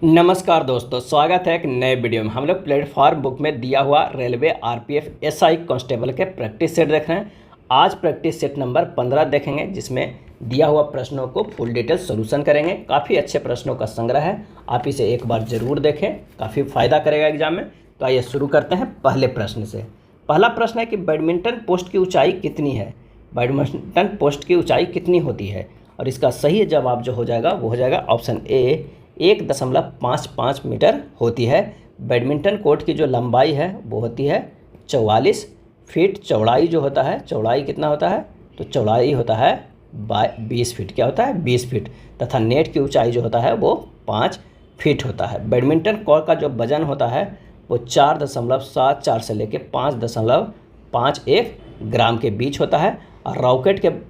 नमस्कार दोस्तों, स्वागत है एक नए वीडियो में। हम लोग प्लेटफॉर्म बुक में दिया हुआ रेलवे आरपीएफ एसआई कांस्टेबल के प्रैक्टिस सेट देख रहे हैं। आज प्रैक्टिस सेट नंबर 15 देखेंगे, जिसमें दिया हुआ प्रश्नों को फुल डिटेल सोल्यूशन करेंगे। काफ़ी अच्छे प्रश्नों का संग्रह है, आप इसे एक बार ज़रूर देखें, काफ़ी फ़ायदा करेगा एग्जाम में। तो आइए शुरू करते हैं पहले प्रश्न से। पहला प्रश्न है कि बैडमिंटन पोस्ट की ऊँचाई कितनी है। बैडमिंटन पोस्ट की ऊँचाई कितनी होती है, और इसका सही जवाब जो हो जाएगा वो हो जाएगा ऑप्शन ए 1.55 मीटर होती है। बैडमिंटन कोर्ट की जो लंबाई है वो होती है 44 फीट। चौड़ाई जो होता है, चौड़ाई कितना होता है, तो चौड़ाई होता है 20 फीट। क्या होता है, 20 फीट। तथा नेट की ऊंचाई जो होता है वो 5 फीट होता है। बैडमिंटन कोर्ट का जो वजन होता है वो 4.74 से लेकर 5.51 ग्राम के बीच होता है। और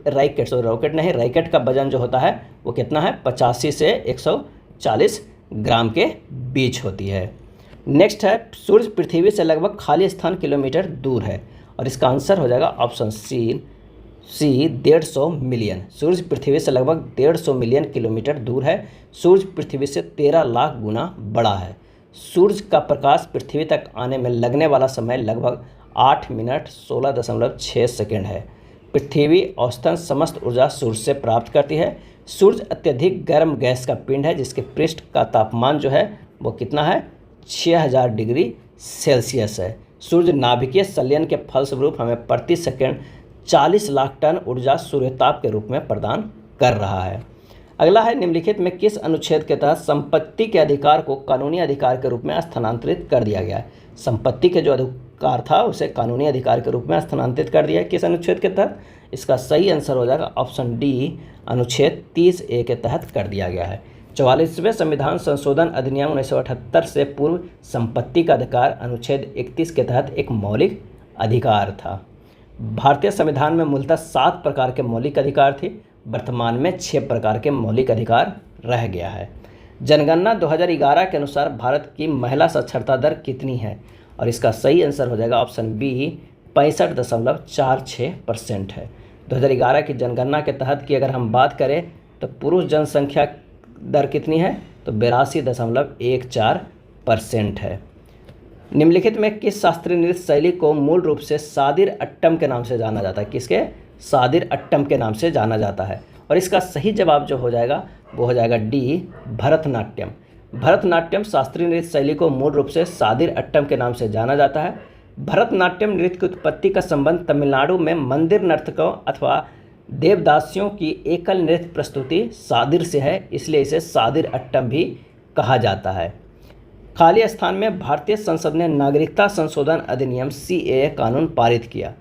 रैकेट का वजन जो होता है वो कितना है, 85 से 140 ग्राम के बीच होती है। नेक्स्ट है, सूर्य पृथ्वी से लगभग खाली स्थान किलोमीटर दूर है, और इसका आंसर हो जाएगा ऑप्शन सी 150 मिलियन। सूर्य पृथ्वी से लगभग 150 मिलियन किलोमीटर दूर है। सूर्य पृथ्वी से 13 लाख गुना बड़ा है। सूर्य का प्रकाश पृथ्वी तक आने में लगने वाला समय लगभग 8 मिनट 16.6 सेकेंड है। पृथ्वी औसतन समस्त ऊर्जा सूर्य से प्राप्त करती है। सूर्य अत्यधिक गर्म गैस का पिंड है, जिसके पृष्ठ का तापमान जो है वो कितना है, 6000 डिग्री सेल्सियस है। सूर्य नाभिकीय संलयन के फलस्वरूप हमें प्रति सेकंड 40 लाख टन ऊर्जा सूर्यताप के रूप में प्रदान कर रहा है। अगला है, निम्नलिखित में किस अनुच्छेद के तहत संपत्ति के अधिकार को कानूनी अधिकार के रूप में स्थानांतरित कर दिया गया है। संपत्ति के जो अधिकार था उसे कानूनी अधिकार के रूप में स्थानांतरित कर दिया है, किस अनुच्छेद के तहत। इसका सही आंसर हो जाएगा ऑप्शन डी, अनुच्छेद 30A के तहत कर दिया गया है। 44वें संविधान संशोधन अधिनियम 1978 से पूर्व संपत्ति का अधिकार अनुच्छेद 31 के तहत एक मौलिक अधिकार था। भारतीय संविधान में मूलतः 7 प्रकार के मौलिक अधिकार थे, वर्तमान में 6 प्रकार के मौलिक अधिकार रह गया है। जनगणना 2011 के अनुसार भारत की महिला साक्षरता दर कितनी है, और इसका सही आंसर हो जाएगा ऑप्शन बी 65.46% है। 2011 की जनगणना के तहत की अगर हम बात करें तो पुरुष जनसंख्या दर कितनी है, तो 82.14% है। निम्नलिखित में किस शास्त्रीय नृत्य शैली को मूल रूप से सादिर अट्टम के नाम से जाना जाता है। किसके, सादिर अट्टम के नाम से जाना जाता है, और इसका सही जवाब जो हो जाएगा वो हो जाएगा डी, भरतनाट्यम। भरतनाट्यम शास्त्रीय नृत्य शैली को मूल रूप से सादिर अट्टम के नाम से जाना जाता है। भरतनाट्यम नृत्य की उत्पत्ति का संबंध तमिलनाडु में मंदिर नर्तकों अथवा देवदासियों की एकल नृत्य प्रस्तुति सादिर से है, इसलिए इसे सादिर अट्टम भी कहा जाता है। खाली स्थान में भारतीय संसद ने नागरिकता संशोधन अधिनियम CAA कानून पारित किया।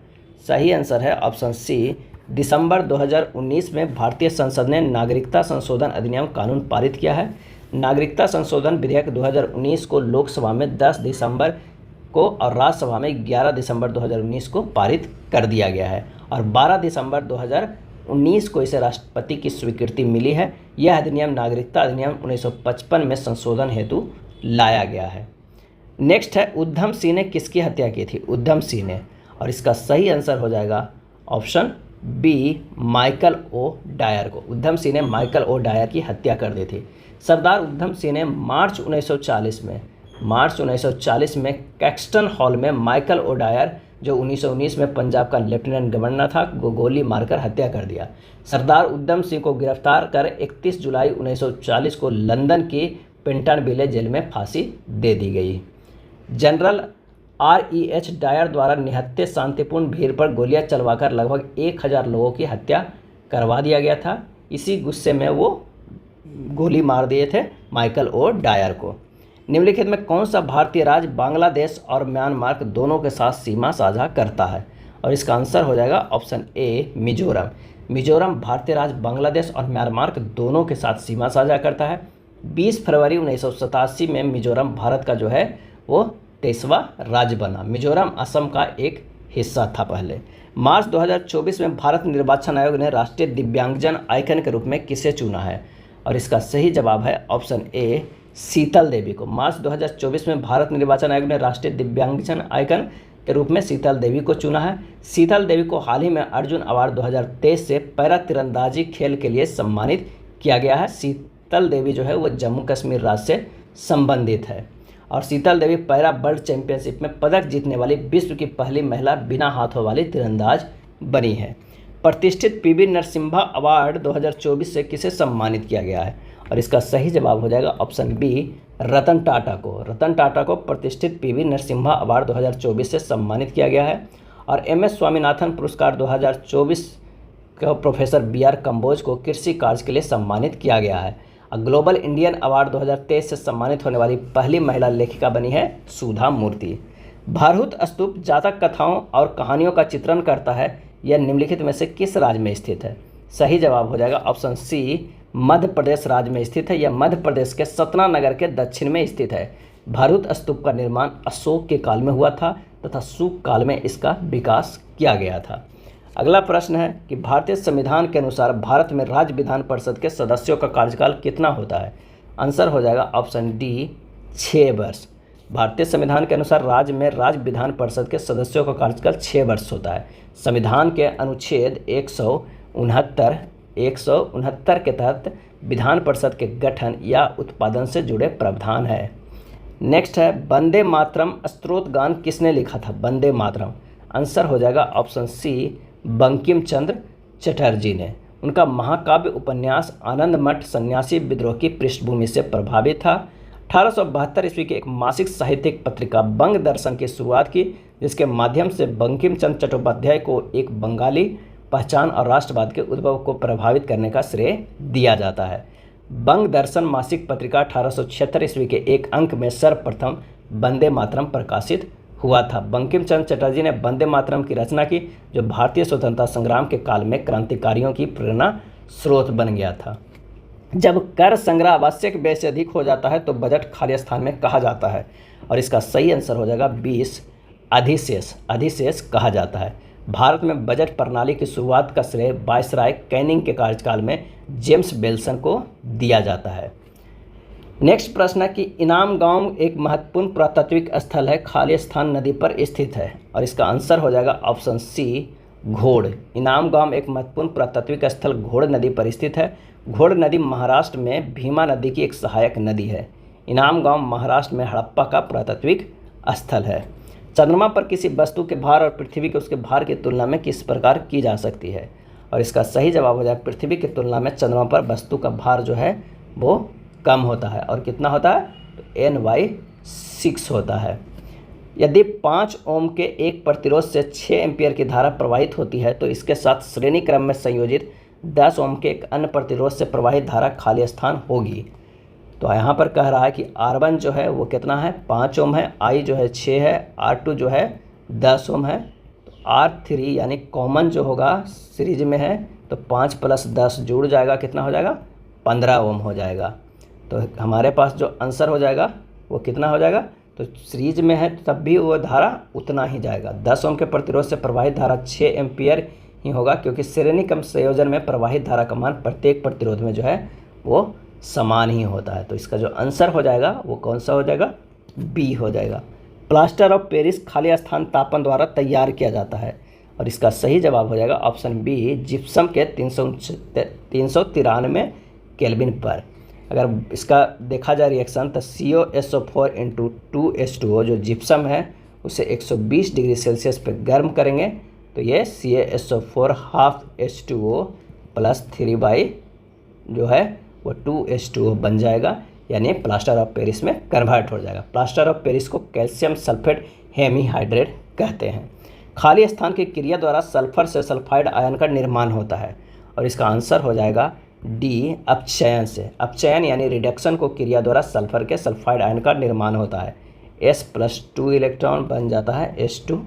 सही आंसर है ऑप्शन सी, दिसंबर 2019 में भारतीय संसद ने नागरिकता संशोधन अधिनियम कानून पारित किया है। नागरिकता संशोधन विधेयक 2019 को लोकसभा में 10 दिसंबर को और राज्यसभा में 11 दिसंबर 2019 को पारित कर दिया गया है, और 12 दिसंबर 2019 को इसे राष्ट्रपति की स्वीकृति मिली है। यह अधिनियम नागरिकता अधिनियम 1955 में संशोधन हेतु लाया गया है। नेक्स्ट है, उद्धम सिंह ने किसकी हत्या की थी। उद्धम सिंह ने, और इसका सही आंसर हो जाएगा option B, Michael O Dyer को। उद्धम सिंह ने माइकल ओ डायर की हत्या कर दी थी। सरदार उद्धम सिंह ने मार्च 1940 में कैक्सटन हॉल में माइकल ओ डायर, जो 1919 में पंजाब का लेफ्टिनेंट गवर्नर था, को गोली मारकर हत्या कर दिया। सरदार उद्धम सिंह को गिरफ्तार कर 31 जुलाई 1940 को लंदन की पेंटनविले जेल में फांसी दे दी गई। जनरल REH डायर द्वारा निहत्थे शांतिपूर्ण भीड़ पर गोलियां चलवाकर लगभग 1000 लोगों की हत्या करवा दिया गया था। इसी गुस्से में वो गोली मार दिए थे माइकल ओ डायर को। निम्नलिखित में कौन सा भारतीय राज्य बांग्लादेश और म्यांमार दोनों के साथ सीमा साझा करता है, और इसका आंसर हो जाएगा ऑप्शन ए, मिजोरम। मिजोरम भारतीय राज्य बांग्लादेश और म्यांमार दोनों के साथ सीमा साझा करता है। 20 फरवरी 1987 में मिजोरम भारत का जो है वो 23वां राज्य बना। मिजोरम असम का एक हिस्सा था पहले। मार्च 2024 में भारत निर्वाचन आयोग ने राष्ट्रीय दिव्यांगजन आइकन के रूप में किसे चुना है, और इसका सही जवाब है ऑप्शन ए, शीतल देवी को। मार्च 2024 में भारत निर्वाचन आयोग ने राष्ट्रीय दिव्यांगजन आइकन के रूप में शीतल देवी को चुना है। शीतल देवी को हाल ही में अर्जुन अवार्ड 2023 से पैरा तीरंदाजी खेल के लिए सम्मानित किया गया है। शीतल देवी जो है वो जम्मू कश्मीर राज्य से संबंधित है। और शीतल देवी पैरा वर्ल्ड चैंपियनशिप में पदक जीतने वाली विश्व की पहली महिला बिना हाथों वाली तीरंदाज बनी है। प्रतिष्ठित पीवी नरसिम्हा अवार्ड 2024 से किसे सम्मानित किया गया है? और इसका सही जवाब हो जाएगा ऑप्शन बी, रतन टाटा को। रतन टाटा को प्रतिष्ठित पीवी नरसिम्हा अवार्ड 2024 से सम्मानित किया गया है। और MS स्वामीनाथन पुरस्कार 2024 को प्रोफेसर BR कंबोज को कृषि कार्य के लिए सम्मानित किया गया है। ग्लोबल इंडियन अवार्ड 2023 से सम्मानित होने वाली पहली महिला लेखिका बनी है सुधा मूर्ति। भारहूत स्तूप जातक कथाओं और कहानियों का चित्रण करता है। यह निम्नलिखित में से किस राज्य में स्थित है? सही जवाब हो जाएगा ऑप्शन सी, मध्य प्रदेश राज्य में स्थित है। यह मध्य प्रदेश के सतना नगर के दक्षिण में स्थित है। भारहूत स्तूप का निर्माण अशोक के काल में हुआ था तथा शुक काल में इसका विकास किया गया था। अगला प्रश्न है कि भारतीय संविधान के अनुसार भारत में राज्य विधान परिषद के सदस्यों का कार्यकाल कितना होता है? आंसर हो जाएगा ऑप्शन डी, 6 वर्ष। भारतीय संविधान के अनुसार राज्य में राज्य विधान परिषद के सदस्यों का कार्यकाल 6 वर्ष होता है। संविधान के अनुच्छेद 169 के तहत विधान परिषद के गठन या उत्पादन से जुड़े प्रावधान है। नेक्स्ट है, वंदे मातरम स्त्रोत गान किसने लिखा था? वंदे मातरम, आंसर हो जाएगा ऑप्शन सी, बंकिम चंद्र चटर्जी ने। उनका महाकाव्य उपन्यास आनंद मठ सन्यासी विद्रोह की पृष्ठभूमि से प्रभावित था। 1872 ईस्वी की एक मासिक साहित्यिक पत्रिका बंग दर्शन की शुरुआत की, जिसके माध्यम से बंकिम चंद्र चट्टोपाध्याय को एक बंगाली पहचान और राष्ट्रवाद के उद्भव को प्रभावित करने का श्रेय दिया जाता है। बंग दर्शन मासिक पत्रिका 1876 ईस्वी के एक अंक में सर्वप्रथम वंदे मातरम प्रकाशित हुआ था। बंकिम चंद्र चटर्जी ने वंदे मातरम की रचना की, जो भारतीय स्वतंत्रता संग्राम के काल में क्रांतिकारियों की प्रेरणा स्रोत बन गया था। जब कर संग्रह आवश्यक व्यय से अधिक हो जाता है तो बजट खाली स्थान में कहा जाता है। और इसका सही आंसर हो जाएगा 20, अधिशेष। अधिशेष कहा जाता है। भारत में बजट प्रणाली की शुरुआत का श्रेय वायसराय कैनिंग के कार्यकाल में जेम्स बेल्सन को दिया जाता है। नेक्स्ट प्रश्न है कि इनाम गांव एक महत्वपूर्ण पुरातात्विक स्थल है, खाली स्थान नदी पर स्थित है। और इसका आंसर हो जाएगा ऑप्शन सी, घोड़। इनाम गांव एक महत्वपूर्ण पुरातात्विक स्थल घोड़ नदी पर स्थित है। घोड़ नदी महाराष्ट्र में भीमा नदी की एक सहायक नदी है। इनाम गांव महाराष्ट्र में हड़प्पा का पुरातात्विक स्थल है। चंद्रमा पर किसी वस्तु के भार और पृथ्वी के उसके भार की तुलना में किस प्रकार की जा सकती है? और इसका सही जवाब हो जाए पृथ्वी की तुलना में चंद्रमा पर वस्तु का भार जो है वो कम होता है। और कितना होता है? तो N/6 होता है। यदि 5 ओम के एक प्रतिरोध से 6 एम्पियर की धारा प्रवाहित होती है तो इसके साथ श्रेणी क्रम में संयोजित 10 ओम के एक अन्य प्रतिरोध से प्रवाहित धारा खाली स्थान होगी। तो यहाँ पर कह रहा है कि R1 जो है वो कितना है? 5 ओम है। I जो है 6 है। R2 जो है 10 ओम है। तो R3 यानी कॉमन जो होगा सीरीज में है तो 5 + 10 जुड़ जाएगा, कितना हो जाएगा? 15 ओम हो जाएगा। तो हमारे पास जो आंसर हो जाएगा वो कितना हो जाएगा? तो सीरीज में है तब भी वो धारा उतना ही जाएगा। 10 ओम के प्रतिरोध से प्रवाहित धारा 6 एम्पियर ही होगा, क्योंकि श्रेणी क्रम संयोजन में प्रवाहित धारा का मान प्रत्येक प्रतिरोध में जो है वो समान ही होता है। तो इसका जो आंसर हो जाएगा वो कौन सा हो जाएगा? बी हो जाएगा। प्लास्टर ऑफ पेरिस खाली स्थान तापन द्वारा तैयार किया जाता है। और इसका सही जवाब हो जाएगा ऑप्शन बी, जिप्सम के 393 केल्विन पर। अगर इसका देखा जाए रिएक्शन तो COSO4 × 2H2O जो जिप्सम है उसे 120 डिग्री सेल्सियस पर गर्म करेंगे तो ये CaSO4 हाफ H2O + 3 जो है वो 2H2O बन जाएगा, यानी प्लास्टर ऑफ पेरिस में कन्वर्ट हो जाएगा। प्लास्टर ऑफ पेरिस को कैल्शियम सल्फेट हेमीहाइड्रेट कहते हैं। खाली स्थान की क्रिया द्वारा सल्फर से सल्फाइड आयन का निर्माण होता है। और इसका आंसर हो जाएगा डी, अपचयन से। अपचयन यानी रिडक्शन को क्रिया द्वारा सल्फर के सल्फाइड आयन का निर्माण होता है। S+2 इलेक्ट्रॉन बन जाता है H2-।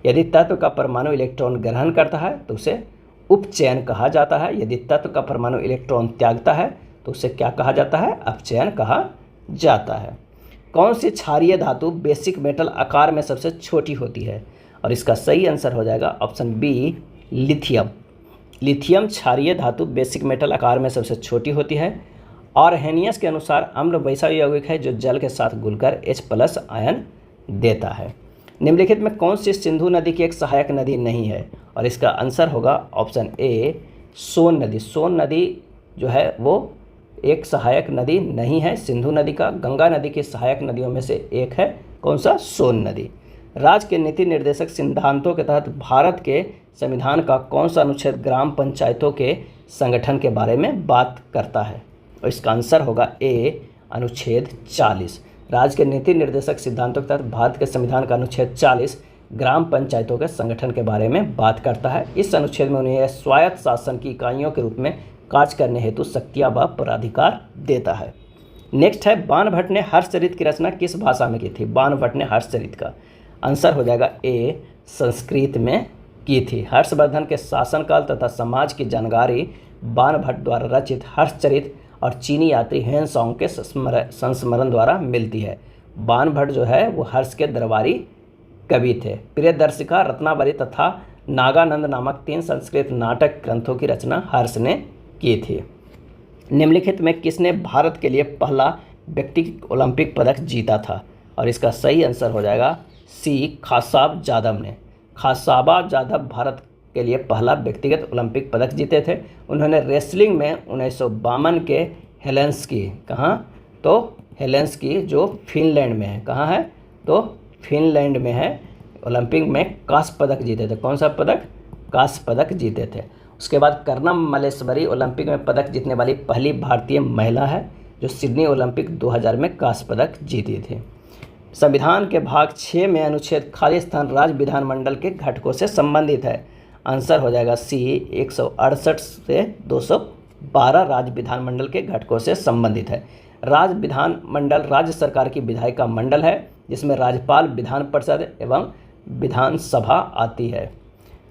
यदि तत्व का परमाणु इलेक्ट्रॉन ग्रहण करता है तो उसे उपचयन कहा जाता है। यदि तत्व का परमाणु इलेक्ट्रॉन त्यागता है तो उसे क्या कहा जाता है? अपचयन कहा जाता है। कौन सी क्षारीय धातु बेसिक मेटल आकार में सबसे छोटी होती है? और इसका सही आंसर हो जाएगा ऑप्शन बी, लिथियम। लिथियम क्षारीय धातु बेसिक मेटल आकार में सबसे छोटी होती है। और हेनियस के अनुसार अम्ल वैसा यौगिक है जो जल के साथ घुलकर H+ आयन देता है। निम्नलिखित में कौन सी सिंधु नदी की एक सहायक नदी नहीं है? और इसका आंसर होगा ऑप्शन ए, सोन नदी। सोन नदी जो है वो एक सहायक नदी नहीं है सिंधु नदी का। गंगा नदी की सहायक नदियों में से एक है कौन सा? सोन नदी। राज्य के नीति निर्देशक सिद्धांतों के तहत भारत के संविधान का कौन सा अनुच्छेद ग्राम पंचायतों के संगठन के बारे में बात करता है? और इसका आंसर होगा ए, अनुच्छेद 40। राज्य के नीति निर्देशक सिद्धांतों के तहत भारत के संविधान का अनुच्छेद 40 ग्राम पंचायतों के संगठन के बारे में बात करता है। इस अनुच्छेद में उन्हें स्वायत्त शासन की इकाइयों के रूप में कार्य करने हेतु शक्तियाँ व प्राधिकार देता है। नेक्स्ट है, बाणभट्ट ने हर्षचरित की रचना किस भाषा में की थी? बाणभट्ट ने हर्षचरित का आंसर हो जाएगा ए, संस्कृत में की थी। हर्षवर्धन के शासनकाल तथा समाज की जानकारी बाणभट्ट द्वारा रचित हर्षचरित और चीनी यात्री हेनसांग के संस्मरण द्वारा मिलती है। बाणभट्ट जो है वो हर्ष के दरबारी कवि थे। प्रियदर्शिका, रत्नावली तथा नागानंद नामक 3 संस्कृत नाटक ग्रंथों की रचना हर्ष ने की थी। निम्नलिखित में किसने भारत के लिए पहला व्यक्तिगत ओलंपिक पदक जीता था? और इसका सही आंसर हो जाएगा सी, खासाब जादव ने। खासाबा जादव भारत के लिए पहला व्यक्तिगत ओलंपिक पदक जीते थे। उन्होंने रेसलिंग में 1952 के हेलेंस्की, कहाँ? तो हेलेंस्की जो फिनलैंड में है, कहाँ है? तो फिनलैंड में है, ओलंपिक में कांस्य पदक जीते थे। कौन सा पदक? कांस्य पदक जीते थे। उसके बाद कर्णम मल्लेश्वरी ओलंपिक में पदक जीतने वाली पहली भारतीय महिला है, जो सिडनी ओलंपिक 2000 में कांस्य पदक जीती थी। संविधान के भाग 6 में अनुच्छेद खाली स्थान राज्य विधानमंडल के घटकों से संबंधित है। आंसर हो जाएगा सी, 168 से 212 राज्य विधानमंडल के घटकों से संबंधित है। राज्य विधानमंडल राज्य सरकार की विधायिका मंडल है, जिसमें राज्यपाल, विधान परिषद एवं विधानसभा आती है।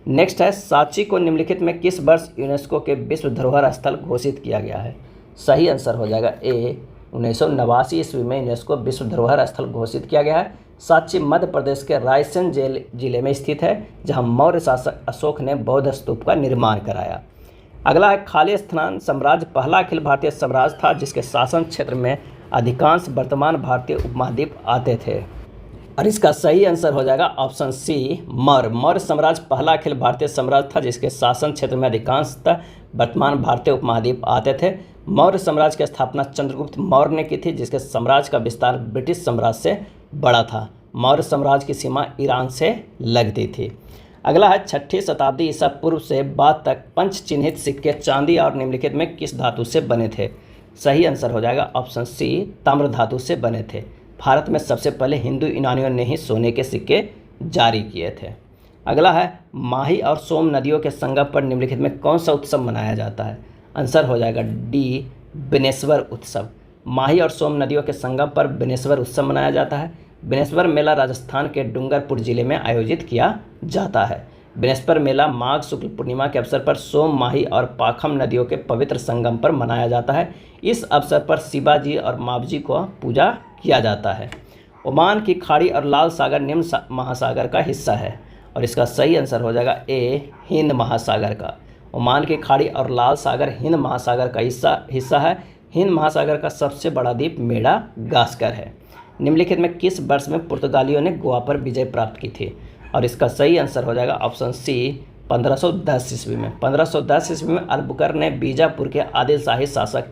नेक्स्ट है, सांची को निम्नलिखित में किस वर्ष यूनेस्को के विश्व धरोहर स्थल घोषित किया गया है? सही आंसर हो जाएगा ए, 1989 ईस्वी में यूनेस्को विश्व धरोहर स्थल घोषित किया गया है। सांची मध्य प्रदेश के रायसेन जिले में स्थित है, जहां मौर्य शासक अशोक ने बौद्ध स्तूप का निर्माण कराया। अगला है, खाली स्थान साम्राज्य पहला अखिल भारतीय साम्राज्य था जिसके शासन क्षेत्र में अधिकांश वर्तमान भारतीय उपमहाद्वीप आते थे। और इसका सही आंसर हो जाएगा ऑप्शन सी, मौर्य। मौर्य साम्राज्य पहला अखिल भारतीय साम्राज्य था जिसके शासन क्षेत्र में अधिकांशतः वर्तमान भारतीय उपमहाद्वीप आते थे। मौर्य साम्राज्य की स्थापना चंद्रगुप्त मौर्य ने की थी, जिसके साम्राज्य का विस्तार ब्रिटिश साम्राज्य से बड़ा था। मौर्य साम्राज्य की सीमा ईरान से लगती थी। अगला है, 6ठी शताब्दी ईसा पूर्व से बाद तक पंच चिन्हित सिक्के चांदी और निम्नलिखित में किस धातु से बने थे? सही आंसर हो जाएगा ऑप्शन सी, ताम्र धातु से बने थे। भारत में सबसे पहले हिंदू यूनानियों ने ही सोने के सिक्के जारी किए थे। अगला है, माही और सोम नदियों के संगम पर निम्नलिखित में कौन सा उत्सव मनाया जाता है? आंसर हो जाएगा डी, बेनेश्वर उत्सव। माही और सोम नदियों के संगम पर बेनेश्वर उत्सव मनाया जाता है। बेनेश्वर मेला राजस्थान के डूंगरपुर जिले में आयोजित किया जाता है। बेनेश्वर मेला माघ शुक्ल पूर्णिमा के अवसर पर सोम, माही और पाखम नदियों के पवित्र संगम पर मनाया जाता है। इस अवसर पर शिवाजी और मावजी को पूजा किया जाता है। ओमान की खाड़ी और लाल सागर निम्न महासागर का हिस्सा है, और इसका सही आंसर हो जाएगा ए, हिंद महासागर का। ओमान की खाड़ी और लाल सागर हिंद महासागर का हिस्सा है। हिंद महासागर का सबसे बड़ा द्वीप मेडागास्कर है। निम्नलिखित में किस वर्ष में पुर्तगालियों ने गोवा पर विजय प्राप्त की थी? और इसका सही आंसर हो जाएगा ऑप्शन सी, 1510 ईस्वी में। 1510 ईस्वी में अल्बुकर ने बीजापुर के आदिल शाही शासक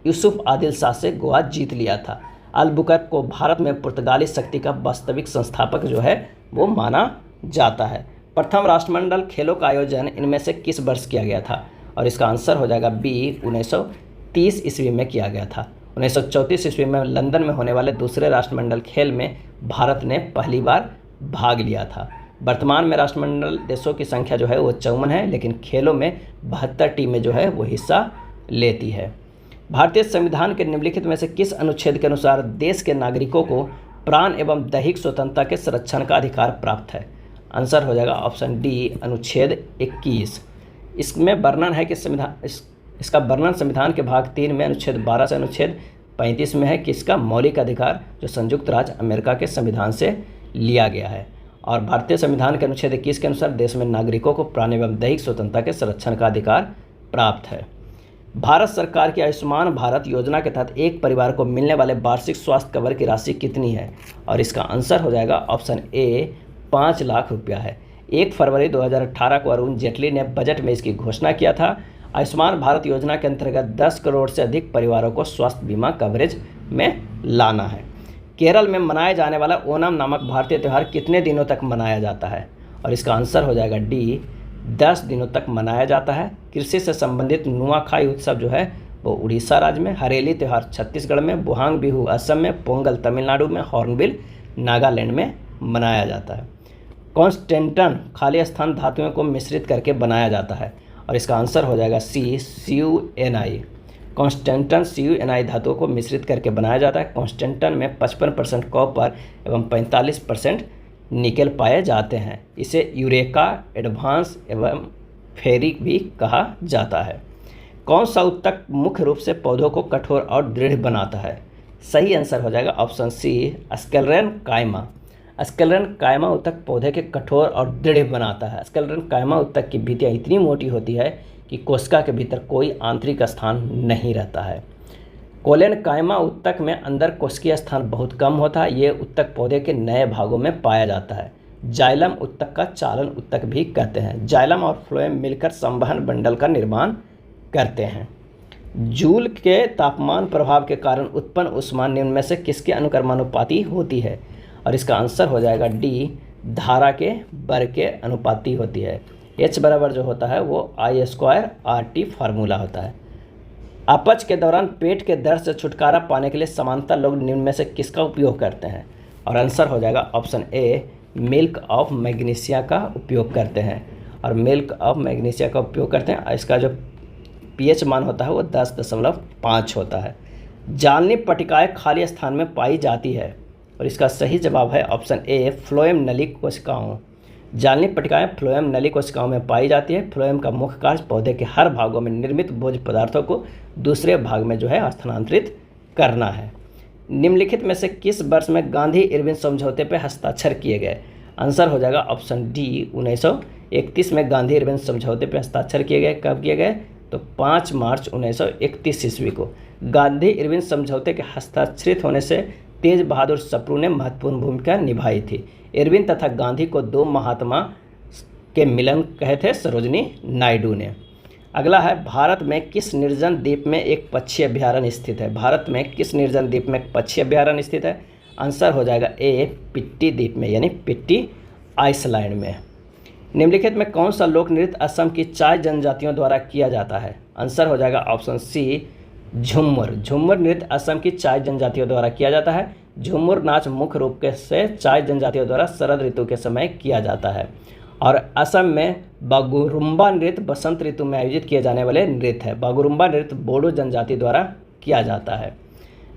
यूसुफ आदिल शाह से गोवा जीत लिया था। अल्बुकर को भारत में पुर्तगाली शक्ति का वास्तविक संस्थापक जो है वो माना जाता है। प्रथम राष्ट्रमंडल खेलों का आयोजन इनमें से किस वर्ष किया गया था? और इसका आंसर हो जाएगा बी, 1930 ईस्वी में किया गया था। 1934 ईस्वी में लंदन में होने वाले दूसरे राष्ट्रमंडल खेल में भारत ने पहली बार भाग लिया था। वर्तमान में राष्ट्रमंडल देशों की संख्या जो है वो 54 है, लेकिन खेलों में 72 टीमें जो है वो हिस्सा लेती है। भारतीय संविधान के निम्नलिखित में से किस अनुच्छेद के अनुसार देश के नागरिकों को प्राण एवं दैहिक स्वतंत्रता के संरक्षण का अधिकार प्राप्त है? आंसर हो जाएगा ऑप्शन डी, अनुच्छेद 21। इसमें वर्णन है कि इसका वर्णन संविधान के भाग 3 में अनुच्छेद 12 से अनुच्छेद 35 में है कि इसका मौलिक अधिकार जो संयुक्त राज्य अमेरिका के संविधान से लिया गया है। और भारतीय संविधान के अनुच्छेद 21 के अनुसार देश में नागरिकों को प्राण एवं दैहिक स्वतंत्रता के संरक्षण का अधिकार प्राप्त है। भारत सरकार की आयुष्मान भारत योजना के तहत एक परिवार को मिलने वाले वार्षिक स्वास्थ्य कवर की राशि कितनी है? और इसका आंसर हो जाएगा ऑप्शन ए, 5 लाख रुपया है। 1 फरवरी 2018 को अरुण जेटली ने बजट में इसकी घोषणा किया था। आयुष्मान भारत योजना के अंतर्गत 10 करोड़ से अधिक परिवारों को स्वास्थ्य बीमा कवरेज में लाना है। केरल में मनाए जाने वाला ओणम नामक भारतीय त्यौहार कितने दिनों तक मनाया जाता है? और इसका आंसर हो जाएगा डी, 10 दिनों तक मनाया जाता है। कृषि से संबंधित नुआखाई उत्सव जो है वो उड़ीसा राज्य में, हरेली त्यौहार छत्तीसगढ़ में, बुहांग बिहू असम में, पोंगल तमिलनाडु में, हॉर्नबिल नागालैंड में मनाया जाता है। कॉन्स्टेंटन खाली स्थान धातुओं को मिश्रित करके बनाया जाता है और इसका आंसर हो जाएगा सी, CuNi। कॉन्स्टेंटन CuNi धातुओं को मिश्रित करके बनाया जाता है। कॉन्स्टेंटन में 55% कॉपर एवं 45% निकेल पाए जाते हैं। इसे यूरेका एडवांस एवं फेरिक भी कहा जाता है। कौन सा उत्तक मुख्य रूप से पौधों को कठोर और दृढ़ बनाता है? सही आंसर हो जाएगा ऑप्शन सी, स्क्लेरन कायमा। स्क्लेरन कायमा उत्तक पौधे के कठोर और दृढ़ बनाता है। स्क्लेरन कायमा उत्तक की भित्तियाँ इतनी मोटी होती है कि कोशिका के भीतर कोई आंतरिक स्थान नहीं रहता है। कोलेन कायमा उत्तक में अंदर कोशिकीय स्थान बहुत कम होता है। ये उत्तक पौधे के नए भागों में पाया जाता है। जाइलम उत्तक का चालन उत्तक भी कहते हैं। जाइलम और फ्लोएम मिलकर संवहन बंडल का निर्माण करते हैं। जूल के तापमान प्रभाव के कारण उत्पन्न ऊष्मा निम्न में से किसके अनुक्रमानुपाती होती है? और इसका आंसर हो जाएगा डी, धारा के वर्ग के अनुपाती होती है। H बराबर जो होता है वो I² फार्मूला होता है। अपच के दौरान पेट के दर्द से छुटकारा पाने के लिए सामान्यतः लोग निम्न में से किसका उपयोग करते हैं? और आंसर हो जाएगा option A, milk of magnesia का उपयोग करते हैं। और मिल्क ऑफ मैग्नीशिया का उपयोग करते हैं। इसका जो pH मान होता है वो 10.5 होता है। जालनी पट्टिकाएँ खाली स्थान में पाई जाती है और इसका सही जवाब है ऑप्शन ए, फ्लोएम नली कोशिकाओं। जालनी पट्टिकाएँ फ्लोएम नली कोशिकाओं में पाई जाती है। फ्लोएम का मुख्य कार्य पौधे के हर भागों में निर्मित भोज्य पदार्थों को दूसरे भाग में जो है स्थानांतरित करना है। निम्नलिखित में से किस वर्ष में गांधी इरविन समझौते पर हस्ताक्षर किए गए? आंसर हो जाएगा ऑप्शन डी, 1931 में गांधी इरविन समझौते पर हस्ताक्षर किए गए। कब किए गए? तो 5 मार्च 1931 ईस्वी को। गांधी इरविन समझौते के हस्ताक्षरित होने से तेज बहादुर सप्रू ने महत्वपूर्ण भूमिका निभाई थी। इरविन तथा गांधी को दो महात्मा के मिलन कहे थे सरोजनी नायडू ने। अगला है, भारत में किस निर्जन द्वीप में एक पक्षी अभ्यारण्य स्थित है? भारत में किस निर्जन द्वीप में एक पक्षी अभ्यारण्य स्थित है? आंसर हो जाएगा ए, पिट्टी द्वीप में, यानी पिट्टी आइसलैंड में। निम्नलिखित में कौन सा लोक नृत्य असम की चाय जनजातियों द्वारा किया जाता है? आंसर हो जाएगा ऑप्शन सी, झुम्मुर। झुम्मुर नृत्य असम की चाय जनजातियों द्वारा किया जाता है। झुम्मुर नाच मुख्य रूप से चाय जनजातियों द्वारा शरद ऋतु के समय किया जाता है। और असम में बागुरुम्बा नृत्य बसंत ऋतु में आयोजित किए जाने वाले नृत्य है। बागुरुम्बा नृत्य बोडो जनजाति द्वारा किया जाता है।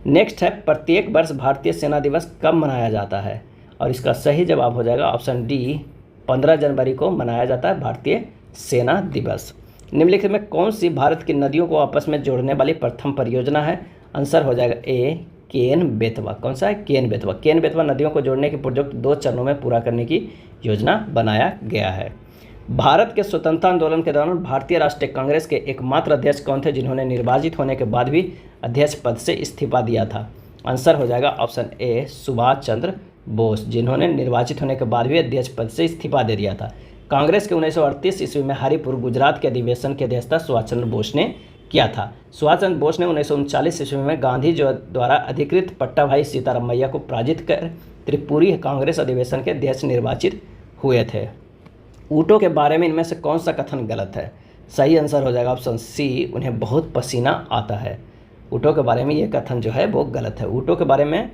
नेक्स्ट है, प्रत्येक वर्ष भारतीय सेना दिवस कब मनाया जाता है? और इसका सही जवाब हो जाएगा ऑप्शन डी, 15 जनवरी को मनाया जाता है भारतीय सेना दिवस। निम्नलिखित में कौन सी भारत की नदियों को आपस में जोड़ने वाली प्रथम परियोजना है? आंसर हो जाएगा ए, केन बेतवा। कौन सा है? केन बेतवा। केन बेतवा नदियों को जोड़ने के प्रोजेक्ट 2 चरणों में पूरा करने की योजना बनाया गया है। भारत के स्वतंत्रता आंदोलन के दौरान भारतीय राष्ट्रीय कांग्रेस के एकमात्र अध्यक्ष कौन थे जिन्होंने निर्वाचित होने के बाद भी अध्यक्ष पद से इस्तीफा दिया था? आंसर हो जाएगा ऑप्शन ए, सुभाष चंद्र बोस, जिन्होंने निर्वाचित होने के बाद भी अध्यक्ष पद से इस्तीफा दे दिया था। कांग्रेस के 1938 ईस्वी में हरिपुर गुजरात के अधिवेशन की अध्यक्षता सुभाष चंद्र बोस ने किया था। सुभाष चंद्र बोस ने 1939 ईस्वी में गांधी जी द्वारा अधिकृत पट्टाभाई सीतारामैया को पराजित कर त्रिपुरी कांग्रेस अधिवेशन के अध्यक्ष निर्वाचित हुए थे। ऊँटों के बारे में इनमें से कौन सा कथन गलत है? सही आंसर हो जाएगा ऑप्शन सी, उन्हें बहुत पसीना आता है। ऊँटों के बारे में ये कथन जो है वो गलत है। ऊँटों के बारे में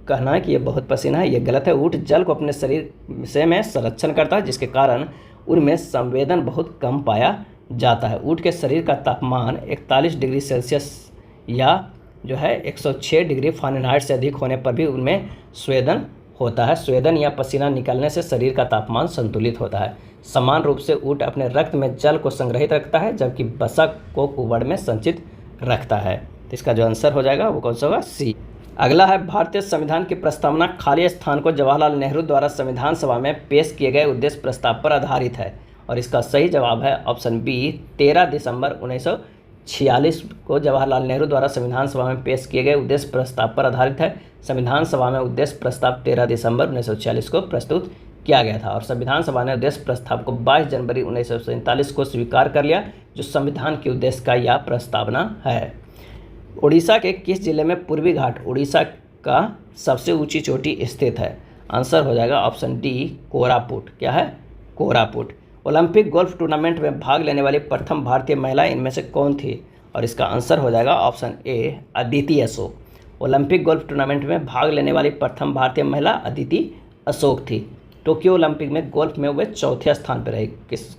कहना है कि ये बहुत पसीना है, ये गलत है। ऊँट जल को अपने शरीर से में संरक्षण करता है, जिसके कारण उनमें संवेदन बहुत कम पाया जाता है। ऊँट के शरीर का तापमान 41 डिग्री सेल्सियस या जो है 106 डिग्री फ़ारेनहाइट से अधिक होने पर भी उनमें स्वेदन होता है। स्वेदन या पसीना निकलने से शरीर का तापमान संतुलित होता है। समान रूप से ऊँट अपने रक्त में जल को संग्रहित रखता है, जबकि बसक को कुबड़ में संचित रखता है। तो इसका जो आंसर हो जाएगा वो कौन सा होगा? सी। अगला है, भारतीय संविधान की प्रस्तावना खाली स्थान को जवाहरलाल नेहरू द्वारा संविधान सभा में पेश किए गए उद्देश्य प्रस्ताव पर आधारित है। और इसका सही जवाब है ऑप्शन बी, 13 दिसंबर 1946 को जवाहरलाल नेहरू द्वारा संविधान सभा में पेश किए गए उद्देश्य प्रस्ताव पर आधारित है। संविधान सभा में उद्देश्य प्रस्ताव 13 दिसंबर 1946 को प्रस्तुत किया गया था और संविधान सभा ने उद्देश्य प्रस्ताव को 22 जनवरी 1947 को स्वीकार कर लिया, जो संविधान के उद्देश्य का यह प्रस्तावना है। उड़ीसा के किस जिले में पूर्वी घाट उड़ीसा का सबसे ऊंची चोटी स्थित है? आंसर हो जाएगा ऑप्शन डी, कोरापुट। क्या है? कोरापुट। ओलंपिक गोल्फ टूर्नामेंट में भाग लेने वाली प्रथम भारतीय महिला इनमें से कौन थी? और इसका आंसर हो जाएगा option A, Aditi Ashok. Olympic golf tournament में भाग लेने वाली प्रथम भारतीय महिला अदिति अशोक थी। टोक्यो ओलंपिक में गोल्फ में वे चौथे स्थान पर रहे।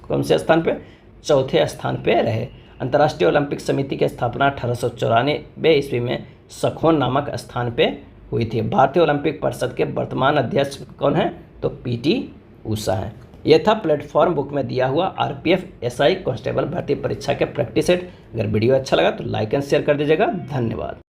कौन से स्थान पे? चौथे स्थान पे रहे। अंतर्राष्ट्रीय ओलंपिक समिति की स्थापना 1894 ईस्वी में सखोन नामक स्थान पे हुई थी। भारतीय ओलंपिक परिषद के वर्तमान अध्यक्ष कौन है? तो पीटी उषा है। यह था प्लेटफॉर्म बुक में दिया हुआ आरपीएफ एसआई कांस्टेबल भर्ती परीक्षा के प्रैक्टिस सेट। अगर वीडियो अच्छा लगा तो लाइक एंड शेयर कर दीजिएगा। धन्यवाद।